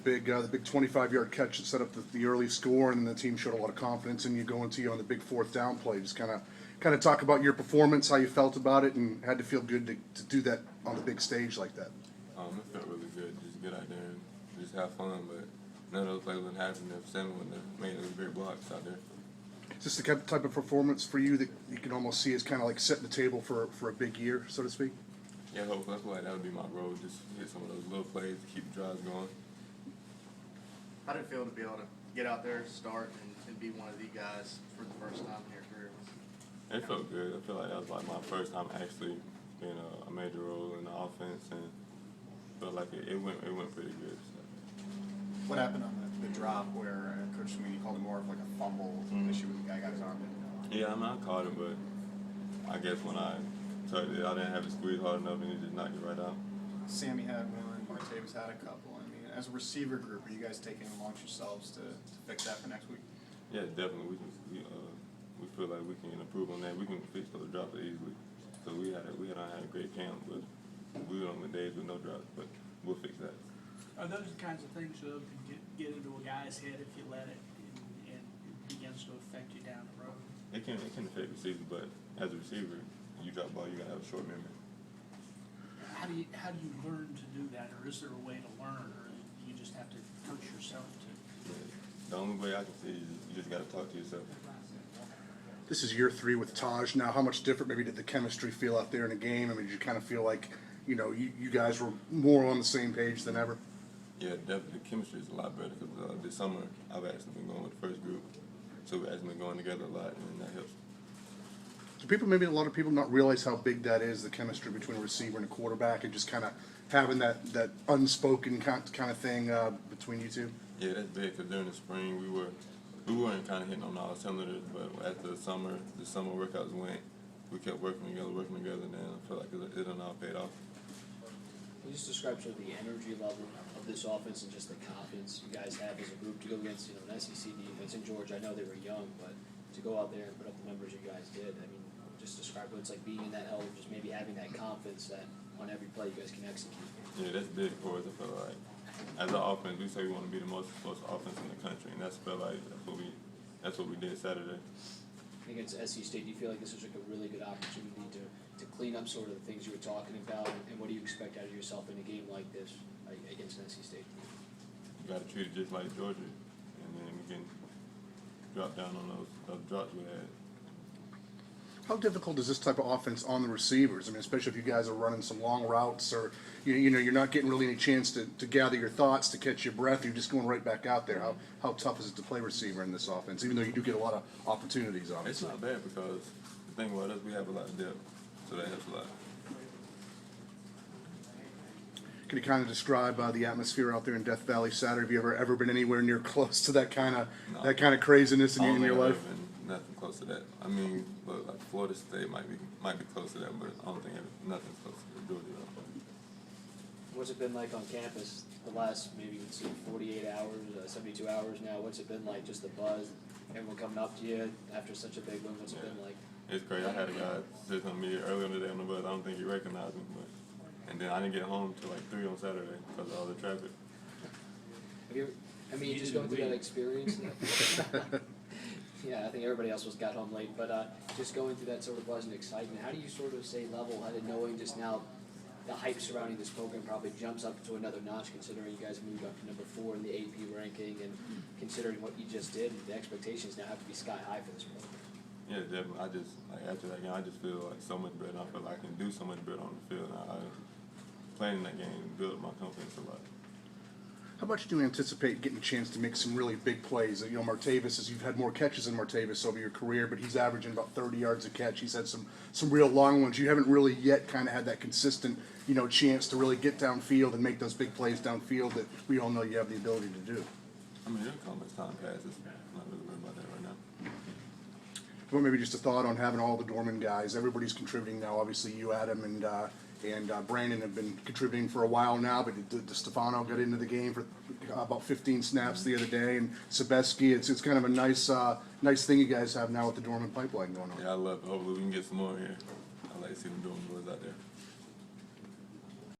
big 25-yard catch that set up the early score, and then the team showed a lot of confidence in you going to you on the big fourth down play. Just kind of talk about your performance, how you felt about it, and had to feel good to do that on the big stage like that. It felt really good. Just get out there and just have fun, but none of those plays wouldn't happen if Sam wouldn't have made those great blocks out there. Is this the type of performance for you that you can almost see as kind of like setting the table for a big year, so to speak? Yeah, hopefully that would be my role, just get some of those little plays to keep the drives going. How did it feel to be able to get out there, start, and be one of the guys for the first time in your career? It felt good. I feel like that was like my first time actually being a major role in the offense, and felt like it went pretty good. So. What happened on the drop where Coach Sweeney called it more of like a fumble issue with the guy got his arm in? Yeah, I caught him, but I guess when I touched it, I didn't have to squeeze hard enough, and he just knocked it right out. Sammy had one, Martavis had a couple. I mean, as a receiver group, are you guys taking it amongst yourselves to fix that for next week? Yeah, definitely. We feel like we can improve on that. We can fix those drops easily. So we had a great camp, but we were on the days with no drops, but we'll fix that. Are those the kinds of things that can get into a guy's head if you let it and it begins to affect you down the road? It can affect receivers, but as a receiver, you drop the ball, you gotta have a short memory. How do you learn to do that, or is there a way to learn, or you just have to coach yourself to? Yeah. The only way I can see is you just gotta talk to yourself. This is year 3 with Taj now. How much different maybe did the chemistry feel out there in the game? I mean, did you kind of feel like, you guys were more on the same page than ever? Yeah, definitely. The chemistry is a lot better because this summer I've actually been going with the first group, so we've actually been going together a lot, and that helps. Do maybe a lot of people not realize how big that is, the chemistry between a receiver and a quarterback, and just kind of having that unspoken kind of thing between you two? Yeah, that's big because during the spring we weren't kind of hitting on all cylinders, but after the summer workouts went, we kept working together, and then I feel like it done all paid off. Can you just describe sort of the energy level of this offense and just the confidence you guys have as a group to go against, an SEC defense in Georgia? I know they were young, but to go out there and put up the numbers you guys did, I mean, just describe what it's like being in that hell, just maybe having that confidence that on every play you guys can execute. Yeah, that's big for us. I feel like as an offense, we say we want to be the most explosive offense in the country, and that's felt like that's what we did Saturday. Against SC State, do you feel like this was like a really good opportunity to clean up sort of the things you were talking about, and what do you expect out of yourself in a game like this against NC State? You got to treat it just like Georgia, and then we can drop down on those drops we had. How difficult is this type of offense on the receivers? I mean, especially if you guys are running some long routes, or you're not getting really any chance to gather your thoughts, to catch your breath. You're just going right back out there. How tough is it to play receiver in this offense, even though you do get a lot of opportunities, obviously? It's not bad because the thing about us, we have a lot of depth, so that helps a lot. Can you kind of describe the atmosphere out there in Death Valley Saturday? Have you ever been anywhere near close to that kind of craziness in your life? Nothing close to that. I mean, but like Florida State might be close to that, but I don't think nothing's close to Georgia. What's it been like on campus the last maybe 48 hours, 72 hours now? What's it been like, just the buzz, everyone coming up to you after such a big win? What's it been like? It's crazy. I had a guy sit on me earlier in the day on the bus. I don't think he recognized me, and then I didn't get home till like 3 on Saturday because of all the traffic. Just going through that experience. Yeah, I think everybody else got home late, but just going through that sort of buzz and excitement, how do you sort of stay level-headed knowing just now the hype surrounding this program probably jumps up to another notch considering you guys moved up to number 4 in the AP ranking, and considering what you just did, the expectations now have to be sky high for this program. Yeah, definitely. After that game, I just feel like so much better. I feel like I can do so much better on the field. Playing in that game built my confidence a lot. How much do you anticipate getting a chance to make some really big plays? Martavis, as you've had more catches than Martavis over your career, but he's averaging about 30 yards a catch. He's had some real long ones. You haven't really yet kind of had that consistent, chance to really get downfield and make those big plays downfield that we all know you have the ability to do. I mean, it'll come as time passes. I'm not really worried about that right now. Well, maybe just a thought on having all the Dorman guys. Everybody's contributing now. Obviously, you, Adam, and Brandon have been contributing for a while now, but Stefano got into the game for about 15 snaps the other day, and Sebeski. It's kind of a nice thing you guys have now with the Dorman pipeline going on. Yeah, I love it. Hopefully we can get some more here. I like to see them Dorman boys out there.